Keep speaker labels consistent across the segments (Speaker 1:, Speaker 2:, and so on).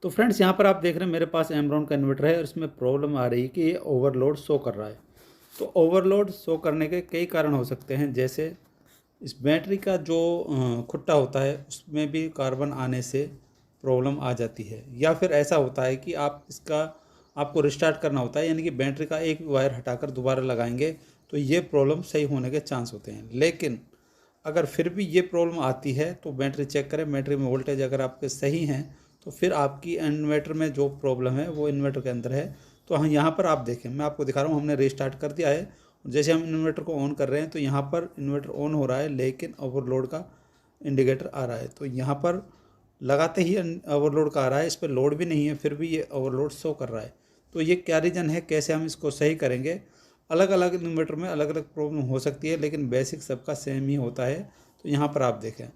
Speaker 1: तो फ्रेंड्स यहाँ पर आप देख रहे हैं मेरे पास एमरॉन का इन्वर्टर है और इसमें प्रॉब्लम आ रही है कि ये ओवरलोड शो कर रहा है। तो ओवरलोड शो करने के कई कारण हो सकते हैं, जैसे इस बैटरी का जो खुट्टा होता है उसमें भी कार्बन आने से प्रॉब्लम आ जाती है, या फिर ऐसा होता है कि आपको रिस्टार्ट करना होता है, यानी कि बैटरी का एक वायर हटाकर दोबारा लगाएंगे तो ये प्रॉब्लम सही होने के चांस होते हैं। लेकिन अगर फिर भी ये प्रॉब्लम आती है तो बैटरी चेक करें, बैटरी में वोल्टेज अगर आपके सही हैं तो फिर आपकी इन्वर्टर में जो प्रॉब्लम है वो इन्वर्टर के अंदर है। तो हम यहाँ पर आप देखें, मैं आपको दिखा रहा हूँ, हमने रीस्टार्ट कर दिया है। जैसे हम इन्वर्टर को ऑन कर रहे हैं तो यहाँ पर इन्वर्टर ऑन हो रहा है, लेकिन ओवरलोड का इंडिकेटर आ रहा है। तो यहाँ पर लगाते ही ओवरलोड का आ रहा है, इस पर लोड भी नहीं है फिर भी ये ओवरलोड शो कर रहा है। तो ये क्या रीज़न है, कैसे हम इसको सही करेंगे? अलग अलग इन्वर्टर में अलग अलग प्रॉब्लम हो सकती है, लेकिन बेसिक सबका सेम ही होता है। तो यहाँ पर आप देखें,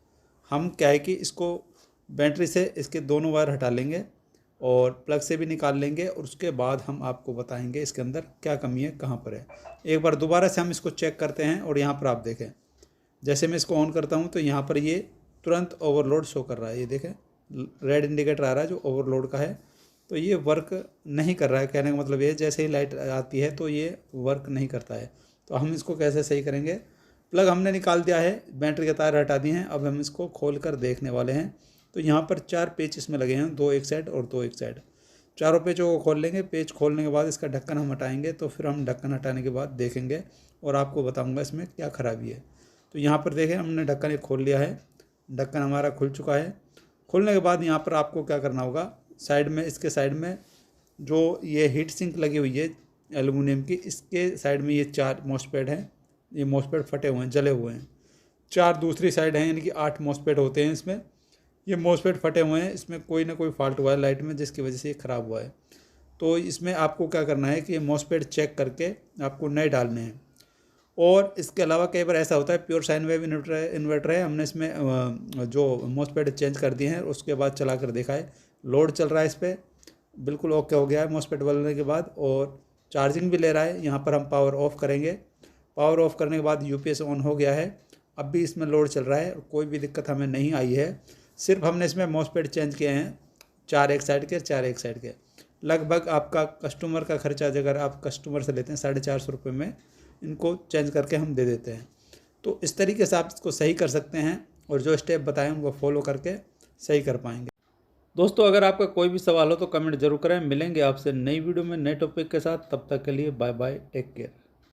Speaker 1: हम क्या है कि इसको बैटरी से इसके दोनों वायर हटा लेंगे और प्लग से भी निकाल लेंगे, और उसके बाद हम आपको बताएंगे इसके अंदर क्या कमी है, कहाँ पर है। एक बार दोबारा से हम इसको चेक करते हैं और यहाँ पर आप देखें, जैसे मैं इसको ऑन करता हूँ तो यहाँ पर ये तुरंत ओवरलोड शो कर रहा है। ये देखें, रेड इंडिकेटर आ रहा है जो ओवरलोड का है। तो ये वर्क नहीं कर रहा है, कहने का मतलब ये जैसे ही लाइट आती है तो ये वर्क नहीं करता है। तो हम इसको कैसे सही करेंगे? प्लग हमने निकाल दिया है, बैटरी के तार हटा दिए हैं, अब हम इसको खोल कर देखने वाले हैं। तो यहाँ पर 4 पेच इसमें लगे हैं, 2 एक साइड और 2 एक साइड। चारों पेचों को खोल लेंगे। पेच खोलने के बाद इसका ढक्कन हम हटाएंगे, तो फिर हम ढक्कन हटाने के बाद देखेंगे और आपको बताऊंगा इसमें क्या खराबी है। तो यहाँ पर देखें, हमने ढक्कन एक खोल लिया है, ढक्कन हमारा खुल चुका है। खोलने के बाद यहाँ पर आपको क्या करना होगा, साइड में, इसके साइड में जो ये हीट सिंक लगी हुई है एलुमिनियम की, इसके साइड में ये 4 मॉसपेट हैं। ये मॉसपेट फटे हुए हैं, जले हुए हैं। 4 दूसरी साइड हैं, यानी कि 8 मॉसपेट होते हैं इसमें। ये मॉसपेट फटे हुए हैं, इसमें कोई ना कोई फॉल्ट हुआ है लाइट में, जिसकी वजह से ये ख़राब हुआ है। तो इसमें आपको क्या करना है कि ये मॉसपेट चेक करके आपको नए डालने हैं। और इसके अलावा कई बार ऐसा होता है, प्योर साइन वेव इन्वर्टर है, हमने इसमें जो मॉसपेट चेंज कर दिए हैं, उसके बाद चला कर देखा है, लोड चल रहा है इस पर, बिल्कुल ओके हो गया है मॉसपेट बदलने के बाद, और चार्जिंग भी ले रहा है। यहाँ पर हम पावर ऑफ करेंगे, पावर ऑफ करने के बाद यूपीएस ऑन हो गया है, अब भी इसमें लोड चल रहा है, कोई भी दिक्कत हमें नहीं आई है। सिर्फ हमने इसमें मॉसपेट चेंज किए हैं, 4 एक साइड के, 4 एक साइड के। लगभग आपका कस्टमर का खर्चा, अगर आप कस्टमर से लेते हैं, 450 रुपये में इनको चेंज करके हम दे देते हैं। तो इस तरीके से आप इसको सही कर सकते हैं, और जो स्टेप बताएं उनको फॉलो करके सही कर पाएंगे। दोस्तों, अगर आपका कोई भी सवाल हो तो कमेंट जरूर करें। मिलेंगे आपसे नई वीडियो में नए टॉपिक के साथ, तब तक के लिए बाय बाय, टेक केयर।